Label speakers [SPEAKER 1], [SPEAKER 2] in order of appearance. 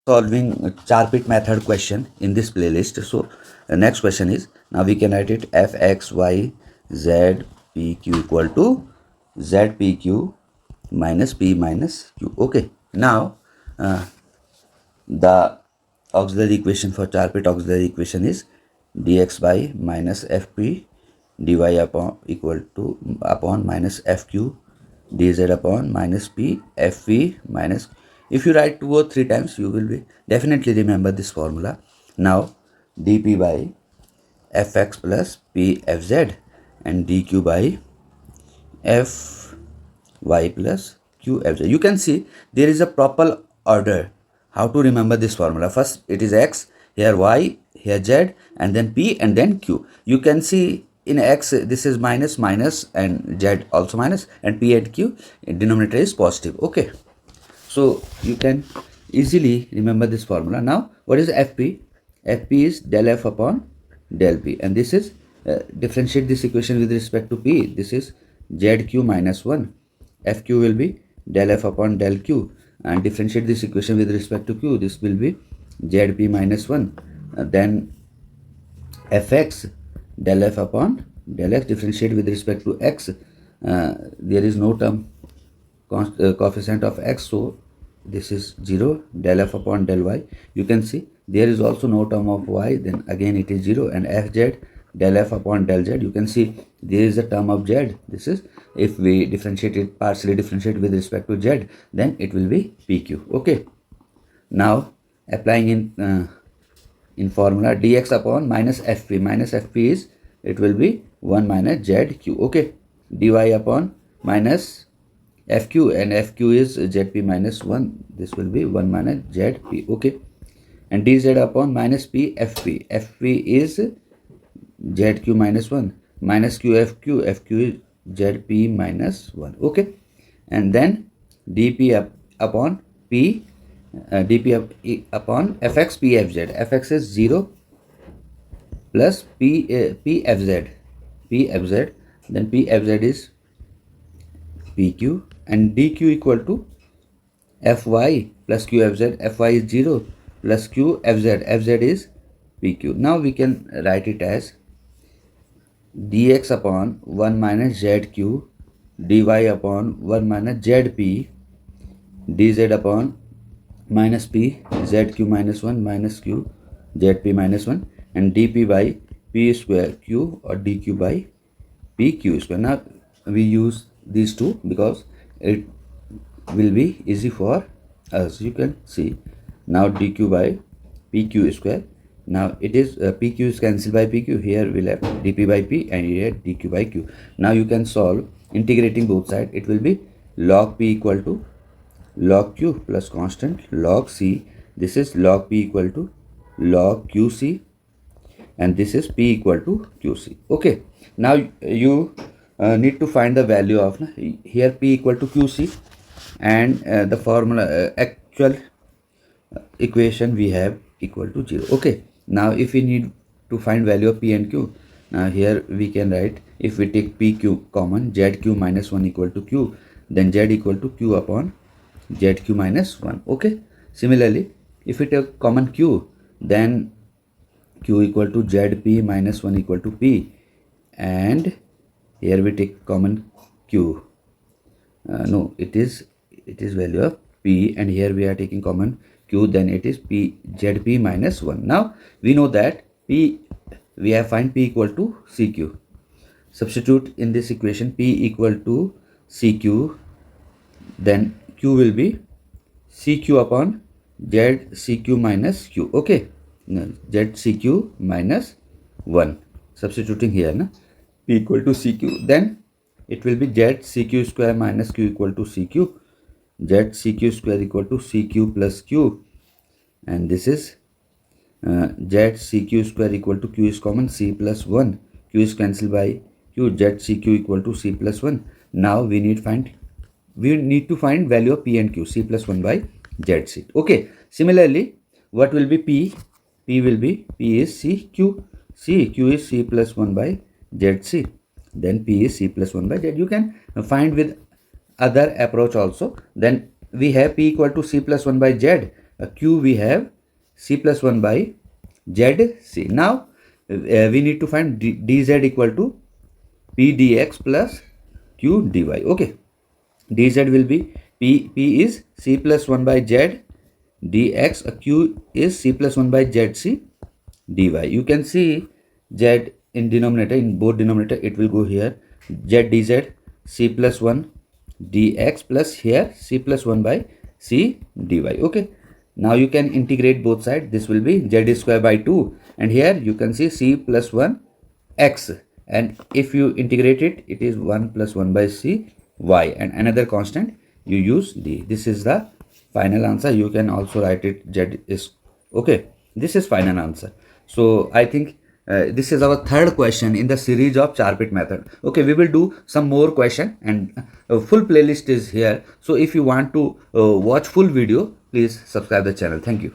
[SPEAKER 1] solving Charpit method question in this playlist. So the next question is, now we can write it f x y z p q equal to z p q minus p minus q. Okay, now the auxiliary equation for Charpit auxiliary equation is dx by minus fp dy upon equal to upon minus fq dz upon minus p fv minus. If you write 2 or 3 times, you will be definitely remember this formula. Now dp by fx plus p fz and dq by fy plus q fz. You can see there is a proper order how to remember this formula. First it is x, here y, here z, and then p, and then q. You can see in x this is minus minus, and z also minus, and p and q denominator is positive. Okay, so you can easily remember this formula. Now what is fp? Fp is del f upon del p, and this is differentiate this equation with respect to p. This is zq minus 1. Fq will be del f upon del q, and differentiate this equation with respect to q. This will be zp minus 1. Then fx del f upon del x, differentiate with respect to x. There is no term coefficient of x, so this is 0. Del f upon del y, you can see there is also no term of y, then again it is 0. And fz del f upon del z, you can see there is a term of z. This is, if we differentiate it, partially differentiate with respect to z, then it will be pq. Okay, now applying in formula dx upon minus fp is, it will be 1 minus zq. Okay, dy upon minus fq, and fq is zp minus 1. This will be 1 minus zp. Okay, and dz upon minus p fp. fp is zq minus 1 minus qfq. fq is zp minus 1. Okay, and then dp upon p dp upon fx p fz. fx is 0 plus p fz, then p fz is pq, and dq equal to fy plus qfz. fy is 0 plus qfz, fz is pq. Now we can write it as dx upon 1 minus zq, dy upon 1 minus zp, dz upon minus p zq minus 1 minus q zp minus 1, and dp by p square q, or dq by pq square. Now we use these two because it will be easy for us. You can see now dq by pq square. Now it is pq is cancelled by pq. Here we left dp by p, and here dq by q. Now you can solve integrating both sides. It will be log p equal to log q plus constant log c. This is log p equal to log qc, and this is p equal to qc. Okay, now you need to find the value of here p equal to qc, and the formula actual equation we have equal to 0. Okay, now if we need to find value of p and q, now here we can write, if we take pq common, zq minus 1 equal to q, then z equal to q upon zq minus 1. Okay, similarly if we take common q, then q equal to zp minus 1 equal to p, and here we take common q. No, it is value of p, and here we are taking common q, then it is p zp minus 1. Now we know that p, we have find p equal to cq. Substitute in this equation p equal to cq, then q will be cq upon zcq minus q. Okay, no, zcq minus 1. Substituting here, na, p equal to cq, then it will be zcq square minus q equal to cq. zcq square equal to cq plus q, and this is zcq square equal to q is common, c plus 1. q is cancelled by q. zcq equal to c plus 1. Now we need to find value of p and q, c plus 1 by zc. Okay, similarly what will be p? P is cq. q is c plus 1 by zc, then p is c plus 1 by z. You can find with other approach also. Then we have p equal to c plus 1 by z, q we have c plus 1 by zc. Now we need to find dz equal to p dx plus q dy. Okay, dz will be p is c plus 1 by z dx, q is c plus 1 by zc dy. You can see z in denominator, in both denominator it will go here, z dz c plus 1 dx plus here c plus 1 by c dy. Okay, now you can integrate both sides. This will be z square by 2, and here you can see c plus 1 x, and if you integrate it, it is 1 plus 1 by c y, and another constant you use d. This is the final answer. You can also write it z is okay. This is final answer. So I think this is our third question in the series of Charpit method. Okay, we will do some more question, and full playlist is here. So if you want to watch full video, please subscribe the channel. Thank you.